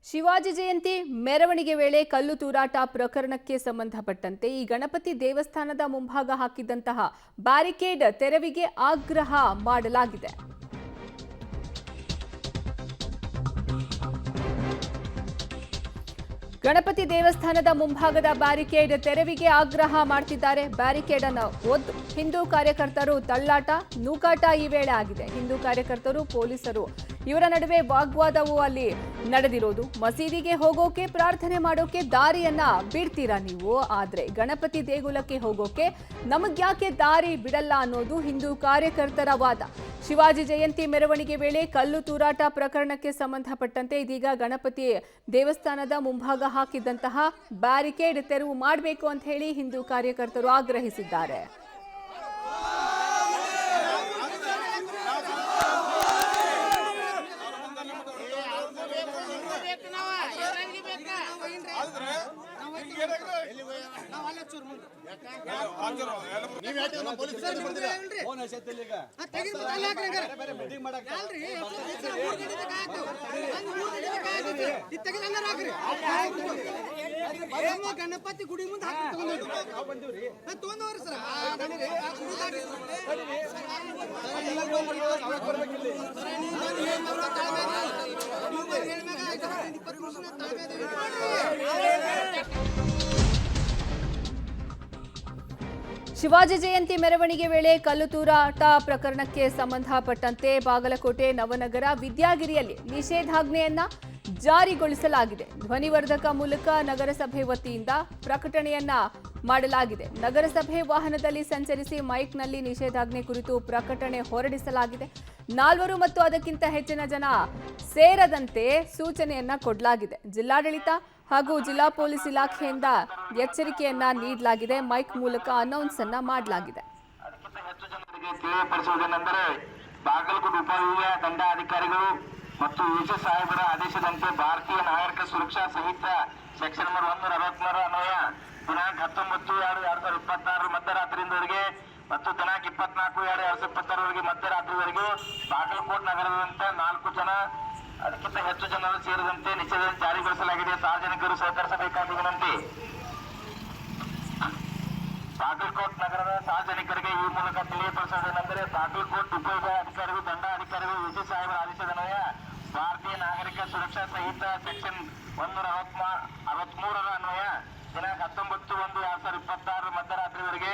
ಶಿವಾಜಿ ಜಯಂತಿ ಮೆರವಣಿಗೆ ವೇಳೆ ಕಲ್ಲು ತೂರಾಟ ಪ್ರಕರಣಕ್ಕೆ ಸಂಬಂಧಪಟ್ಟಂತೆ ಈ ಗಣಪತಿ ದೇವಸ್ಥಾನದ ಮುಂಭಾಗ ಹಾಕಿದಂತಹ ಬ್ಯಾರಿಕೇಡ್ ತೆರವಿಗೆ ಆಗ್ರಹ ಮಾಡಲಾಗಿದೆ. ಗಣಪತಿ ದೇವಸ್ಥಾನದ ಮುಂಭಾಗದ ಬ್ಯಾರಿಕೇಡ್ ತೆರವಿಗೆ ಆಗ್ರಹ ಮಾಡ್ತಿದ್ದಾರೆ. ಬ್ಯಾರಿಕೇಡ್ ಅನ್ನು ಒದ್ದು ಹಿಂದೂ ಕಾರ್ಯಕರ್ತರು ತಳ್ಳಾಟ ನೂಕಾಟ ಈ ವೇಳೆ ಆಗಿದೆ. ಹಿಂದೂ ಕಾರ್ಯಕರ್ತರು ಪೊಲೀಸರು ಇವರ ನಡುವೆ ವಾಗ್ವಾದವು ಅಲ್ಲಿ ನಡೆದಿರೋದು. ಮಸೀದಿಗೆ ಹೋಗೋಕೆ ಪ್ರಾರ್ಥನೆ ಮಾಡೋಕೆ ದಾರಿಯನ್ನ ಬಿಡ್ತೀರಾ ನೀವು, ಆದ್ರೆ ಗಣಪತಿ ದೇಗುಲಕ್ಕೆ ಹೋಗೋಕೆ ನಮಗ್ಯಾಕೆ ದಾರಿ ಬಿಡಲ್ಲ ಅನ್ನೋದು ಹಿಂದೂ ಕಾರ್ಯಕರ್ತರ ವಾದ. ಶಿವಾಜಿ ಜಯಂತಿ ಮೆರವಣಿಗೆ ವೇಳೆ ಕಲ್ಲು ತೂರಾಟ ಪ್ರಕರಣಕ್ಕೆ ಸಂಬಂಧಪಟ್ಟಂತೆ ಇದೀಗ ಗಣಪತಿ ದೇವಸ್ಥಾನದ ಮುಂಭಾಗ ಹಾಕಿದ್ದಂತಹ ಬ್ಯಾರಿಕೇಡ್ ತೆರವು ಮಾಡಬೇಕು ಅಂತ ಹೇಳಿ ಹಿಂದೂ ಕಾರ್ಯಕರ್ತರು ಆಗ್ರಹಿಸಿದ್ದಾರೆ. ಗಣಪತಿ ಗುಡಿ ಮುಂದೆ ತಗೊಂಡವ್ರಿ ಸರ್ ಶಿವಾಜಿ ಜಯಂತಿ ಮೆರವಣಿಗೆ ವೇಳೆ ಕಲ್ಲು ತೂರಾಟ ಪ್ರಕರಣಕ್ಕೆ ಸಂಬಂಧಪಟ್ಟಂತೆ ಬಾಗಲಕೋಟೆ ನವನಗರ ವಿದ್ಯಾಗಿರಿಯಲ್ಲಿ ನಿಷೇಧಾಜ್ಞೆಯನ್ನ ಜಾರಿಗೊಳಿಸಲಾಗಿದೆ. ಧ್ವನಿವರ್ಧಕ ಮೂಲಕ ನಗರಸಭೆ ವತಿಯಿಂದ ಪ್ರಕಟಣೆಯನ್ನ ಮಾಡಲಾಗಿದೆ. ನಗರಸಭೆ ವಾಹನದಲ್ಲಿ ಸಂಚರಿಸಿ ಮೈಕ್ನಲ್ಲಿ ನಿಷೇಧಾಜ್ಞೆ ಕುರಿತು ಪ್ರಕಟಣೆ ಹೊರಡಿಸಲಾಗಿದೆ. 4 ಮತ್ತು ಅದಕ್ಕಿಂತ ಹೆಚ್ಚಿನ ಜನ ಸೇರದಂತೆ ಸೂಚನೆಯನ್ನ ಕೊಡಲಾಗಿದೆ. ಜಿಲ್ಲಾಡಳಿತ ಹಾಗೂ ಜಿಲ್ಲಾ ಪೊಲೀಸ್ ಇಲಾಖೆಯಿಂದ ಎಚ್ಚರಿಕೆಯನ್ನ ನೀಡಲಾಗಿದೆ. ಮೈಕ್ ಮೂಲಕ ಅನೌನ್ಸ್ ಅನ್ನ ಮಾಡಲಾಗಿದೆ. ಬಾಗಲಕೋಟೆ ಉಪವಿಭಾಗೀಯ ದಂಡಾಧಿಕಾರಿಗಳು ಮತ್ತು ವಿಜಯ ಸಾಹೇಬರ ಆದೇಶದಂತೆ ಭಾರತೀಯ ನಾಗರಿಕ ಸುರಕ್ಷಾ ಸಂಹಿತೆ ಸೆಕ್ಷನ್ ನಂಬರ್ 163 ಅನ್ವಯ ದಿನಾಂಕ 19/2/2026 ಮಧ್ಯರಾತ್ರಿಯಿಂದವರೆಗೆ ಮತ್ತು ದಿನಾಂಕ 24/2/2026 ಮಧ್ಯರಾತ್ರಿವರೆಗೂ ಬಾಗಲಕೋಟೆ ನಗರದಂತ 4 ಜನ ಅದಕ್ಕಿಂತ ಹೆಚ್ಚು ಜನರು ಸೇರಿದಂತೆ ನಿಷೇಧ ಜಾರಿಗೊಳಿಸಲಾಗಿದೆ. ಸಾರ್ವಜನಿಕರು ಸಹಕರಿಸಬೇಕಾದ ವಿನಂತಿ. ಬಾಗಲಕೋಟೆ ನಗರದ ಸಾರ್ವಜನಿಕರಿಗೆ ಈ ಮೂಲಕ ತಿಳಿಯಪಡಿಸುವುದೇನೆಂದರೆ ಬಾಗಲಕೋಟೆ ಉಪವಿಭಾಗಾಧಿಕಾರಿಗಳು ದಂಡಾಧಿಕಾರಿಗಳು ವಿಜಯ ಸಾಹೇಬರ ಆದೇಶದನ್ವಯ ಭಾರತೀಯ ನಾಗರಿಕ ಸುರಕ್ಷಾ ಸಂಹಿತೆ ಸೆಕ್ಷನ್ 163 ಅನ್ವಯ ದಿನಾಂಕ 19/1/2026 ಮಧ್ಯರಾತ್ರಿವರೆಗೆ